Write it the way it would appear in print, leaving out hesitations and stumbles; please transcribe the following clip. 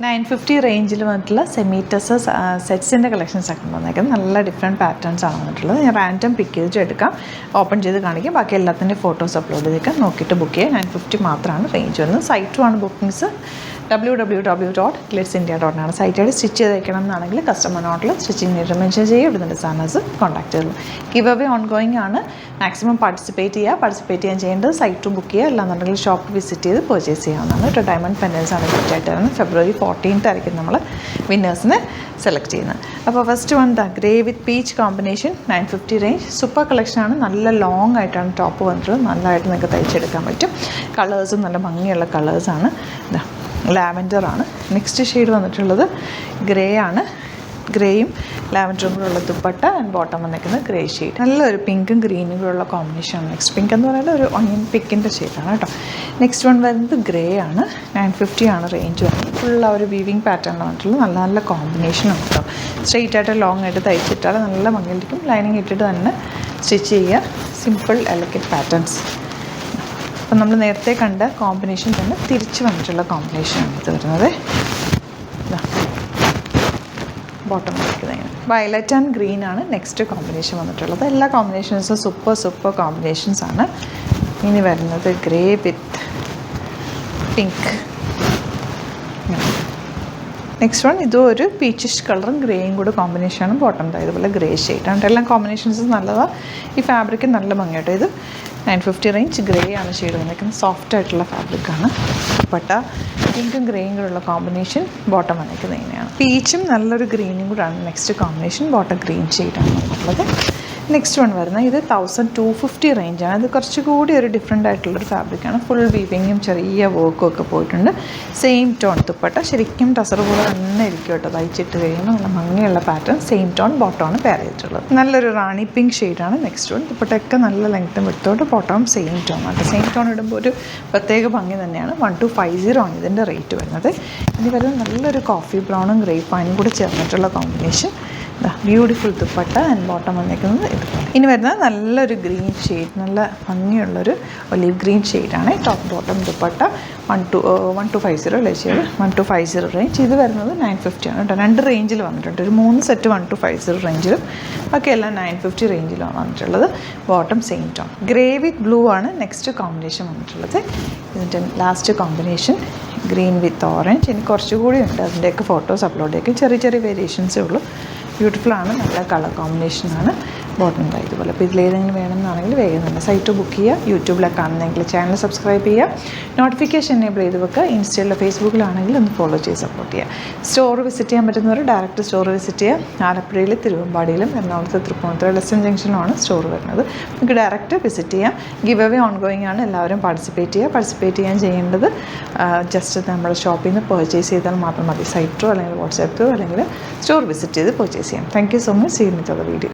950 റേഞ്ചിൽ വന്നിട്ടുള്ള സെമീറ്റസ് സെറ്റ്സിൻ്റെ കളക്ഷൻസൊക്കെ വന്നേക്കുന്നത് നല്ല ഡിഫറെൻറ്റ് പാറ്റേൺസ് ആണ് വന്നിട്ടുള്ളത്. ഞാൻ റാൻഡം പിക്ക് ചെയ്ത് എടുക്കാം, ഓപ്പൺ ചെയ്ത് കാണിക്കാം, ബാക്കി എല്ലാത്തിൻ്റെയും ഫോട്ടോസ് അപ്ലോഡ് ചെയ്തേക്കാം, നോക്കിയിട്ട് ബുക്ക് ചെയ്യുക. 950 മാത്രമാണ് റേഞ്ച് വരുന്നത്. സൈറ്റുമാണ് ബുക്കിങ്സ് www.glitzindia.in ആണ് സൈറ്റായിട്ട്. സ്റ്റിച്ച് ചെയ്ത് വയ്ക്കണം എന്നാണെങ്കിൽ കസ്റ്റമർ നോട്ടിൽ സ്റ്റിച്ചിങ് നീറ്റ് മെൻഷൻ ചെയ്യുക, ഇവിടുന്ന് ഡിസൈനേഴ്സ് കോൺടാക്ട് ചെയ്യുള്ളൂ. ഗിവ് അവേ ഓൺഗോയിങ് ആണ്. മാക്സിമം പാർട്ടിസിപ്പേറ്റ് ചെയ്യാൻ ചെയ്യേണ്ടത് സൈറ്റ് ബുക്ക് ചെയ്യുക, അല്ലാന്നുണ്ടെങ്കിൽ ഷോപ്പ് വിസിറ്റ് ചെയ്ത് പർച്ചേസ് ചെയ്യാവുന്നതാണ്. കേട്ടോ, ഡയമണ്ട് പെൻഡൻസ് ആണ് ഗിഫ്റ്റായിട്ട് വരുന്നത്. February 14th ആയിരിക്കും നമ്മൾ വിന്നേഴ്സിനെ സെലക്ട് ചെയ്യുന്നത്. അപ്പോൾ ഫസ്റ്റ് വൺ ഗ്രേ വിത്ത് പീച്ച് കോമ്പിനേഷൻ, 950 റേഞ്ച്. സൂപ്പർ കളക്ഷനാണ്. നല്ല ലോങ് ആയിട്ടാണ് ടോപ്പ് വന്നിട്ടുള്ളത്. നല്ലതായിട്ട് നിങ്ങൾക്ക് തയ്ച്ചെടുക്കാൻ പറ്റും. കളേഴ്സും നല്ല ഭംഗിയുള്ള കളേഴ്സാണ്. ഇതാ ലാവൻഡറാണ്. നെക്സ്റ്റ് ഷെയ്ഡ് വന്നിട്ടുള്ളത് ഗ്രേ ആണ്. ഗ്രേയും ലാവൻഡറും കൂടെ ഉള്ള ദുപ്പട്ട ആൻഡ് ബോട്ടം വന്നിരിക്കുന്നത് ഗ്രേ ഷെയ്ഡ്. നല്ലൊരു പിങ്കും ഗ്രീനും കൂടെ ഉള്ള കോമ്പിനേഷനാണ്. നെക്സ്റ്റ് പിങ്ക് എന്ന് പറയുന്നത് ഒരു ഒണിയൻ പിങ്കിൻ്റെ ഷെയ്ഡാണ് കേട്ടോ. നെക്സ്റ്റ് വൺ വരുന്നത് ഗ്രേ ആണ്. 950 ആണ് റേഞ്ച് വരുന്നത്. ഫുൾ ആ ഒരു വീവിങ് പാറ്റേണിൽ വന്നിട്ടുള്ളത്. നല്ല നല്ല കോമ്പിനേഷനാണ് കേട്ടോ. സ്ട്രെയിറ്റ് ആയിട്ട് ലോങ് ആയിട്ട് തയ്ച്ചിട്ടാൽ നല്ല ഭംഗിയായിരിക്കും. ലൈനിങ് ഇട്ടിട്ട് തന്നെ സ്റ്റിച്ച് ചെയ്യുക. Simple elegant patterns. അപ്പം നമ്മൾ നേരത്തെ കണ്ട കോമ്പിനേഷൻ തന്നെ തിരിച്ച് വന്നിട്ടുള്ള കോമ്പിനേഷനാണ് ഇത് വരുന്നത്. ബോട്ടം വയ്ക്കുന്നത് വയലറ്റ് ആൻഡ് ഗ്രീൻ ആണ് നെക്സ്റ്റ് കോമ്പിനേഷൻ വന്നിട്ടുള്ളത്. എല്ലാ കോമ്പിനേഷൻസും സൂപ്പർ കോമ്പിനേഷൻസ് ആണ്. ഇനി വരുന്നത് ഗ്രേ വിത്ത് പിങ്ക്. നെക്സ്റ്റ് വൺ ഇതും ഒരു പീച്ചിഷ് കളറും ഗ്രേയും കൂടെ കോമ്പിനേഷനാണ്. ബോട്ടം ഇതുപോലെ ഗ്രേ ഷെയ്ഡാണ്. എല്ലാം കോമ്പിനേഷൻസ് നല്ലതാണ്. ഈ ഫാബ്രിക്ക് നല്ല ഭംഗിയായിട്ട്. ഇത് 950 റേഞ്ച് ഗ്രേ ആണ് ഷെയ്ഡ് വന്നിരിക്കുന്നത്. സോഫ്റ്റ് ആയിട്ടുള്ള ഫാബ്രിക്കാണ്. ദുപ്പട്ട പിങ്കും ഗ്രേയും കൂടെയുള്ള കോമ്പിനേഷൻ. ബോട്ടം വന്നിരിക്കുന്നത് ഇങ്ങനെയാണ്. പീച്ചും നല്ലൊരു ഗ്രീനും കൂടെയാണ് നെക്സ്റ്റ് കോമ്പിനേഷൻ. ബോട്ടം ഗ്രീൻ ഷെയ്ഡാണ് വന്നിട്ടുള്ളത്. നെക്സ്റ്റ് വൺ വരുന്നത് ഇത് 1250 റേഞ്ചാണ്. ഇത് കുറച്ചുകൂടി ഒരു ഡിഫറെൻ്റ് ആയിട്ടുള്ളൊരു ഫാബ്രിക്കാണ്. ഫുൾ വീവിങ്ങും ചെറിയ വർക്കും ഒക്കെ പോയിട്ടുണ്ട്. Same tone dupatta. ശരിക്കും ടസർ പോലെ തന്നെ ഇരിക്കും കേട്ടോ. തയ്ച്ചിട്ട് കഴിയുമ്പോൾ നല്ല ഭംഗിയുള്ള പാറ്റേൺ. സെയിം ടോൺ ബോട്ടമാണ് പെയർ ചെയ്തിട്ടുള്ളത്. നല്ലൊരു റാണി പിങ്ക് ഷെയ്ഡാണ് നെക്സ്റ്റ് വൺ. ദുപ്പട്ടയൊക്കെ നല്ല ലെങ്ത്തും വിട്ടോട്ട് ബോട്ടം സെയിം ടോൺ ആണ്. സെയിം ടോൺ ഇടുമ്പോൾ ഒരു പ്രത്യേക ഭംഗി തന്നെയാണ്. 1250 ആണ് ഇതിൻ്റെ റേറ്റ് വരുന്നത്. ഇനി വരുന്നത് നല്ലൊരു കോഫി ബ്രൗണും ഗ്രേപ്പ് വൈനും കൂടി ചേർന്നിട്ടുള്ള combination. Beautiful dupatta and bottom വന്നിരിക്കുന്നത് ഇതുപോലെ. ഇനി വരുന്നത് നല്ലൊരു ഗ്രീൻ ഷെയ്ഡ്, നല്ല ഭംഗിയുള്ളൊരു ഒലീവ് ഗ്രീൻ ഷെയ്ഡാണ്. ടോപ്പ് ബോട്ടം ദുപ്പട്ട 1250 അല്ലേ ഷെയ്ഡ്. 1250 റേഞ്ച്. ഇത് വരുന്നത് 950 ആണ് കേട്ടോ. രണ്ട് റേഞ്ചിൽ വന്നിട്ടുണ്ട്. ഒരു 3 സെറ്റ് 1250 റേഞ്ചിലും ബാക്കിയെല്ലാം 950 റേഞ്ചിലാണ് വന്നിട്ടുള്ളത്. Bottom same tone. ഗ്രേ വിത്ത് ബ്ലൂ ആണ് നെക്സ്റ്റ് കോമ്പിനേഷൻ വന്നിട്ടുള്ളത്. ഇതിൻ്റെ ലാസ്റ്റ് കോമ്പിനേഷൻ ഗ്രീൻ വിത്ത് ഓറഞ്ച്. ഇനി കുറച്ചുകൂടി ഉണ്ട്. അതിൻ്റെയൊക്കെ ഫോട്ടോസ് അപ്ലോഡ് ചെയ്യും. ചെറിയ വേരിയേഷൻസേ ഉള്ളൂ. ബ്യൂട്ടിഫുള്ളാണ്. നല്ല കളർ കോമ്പിനേഷനാണ്. ബോട്ടം ഇതുപോലെ. അപ്പോൾ ഇതിലേതെങ്കിലും വേണമെന്നാണെങ്കിൽ വേഗം തന്നെ സൈറ്റ് ബുക്ക് ചെയ്യുക. യൂട്യൂബിലൊക്കെ കാണുന്നെങ്കിൽ ചാനൽ സബ്സ്ക്രൈബ് ചെയ്യുക. നോട്ടിഫിക്കേഷൻ എനേബിൾ ചെയ്ത് വെക്കുക. ഇൻസ്റ്റയിലോ ഫേസ്ബുക്കിലാണെങ്കിൽ ഒന്ന് ഫോളോ ചെയ്ത് സപ്പോർട്ട് ചെയ്യുക. സ്റ്റോർ വിസിറ്റ് ചെയ്യാൻ പറ്റുന്നവർ ഡയറക്റ്റ് സ്റ്റോർ വിസിറ്റ് ചെയ്യുക. ആലപ്പുഴയിൽ തിരുവമ്പാടിയിലും എറണാകുളത്ത് തൃപ്പൂണിത്തുറ ലെസൺ ജംഗ്ഷനിലുമാണ് സ്റ്റോർ വരുന്നത്. നിങ്ങൾക്ക് ഡയറക്റ്റ് വിസിറ്റ് ചെയ്യാം. ഗിവ് അവേ ഓൺഗോയിങ് ആണ്. എല്ലാവരും പാർട്ടിസിപ്പേറ്റ് ചെയ്യാൻ ചെയ്യേണ്ടത് ജസ്റ്റ് നമ്മുടെ ഷോപ്പിൽ നിന്ന് പർച്ചേസ് ചെയ്താൽ മാത്രം മതി. സൈറ്റോ അല്ലെങ്കിൽ വാട്സാപ്പോ അല്ലെങ്കിൽ സ്റ്റോർ വിസിറ്റ് ചെയ്ത് പർച്ചേസ് ചെയ്യാം. Thank you so much. See you with the video.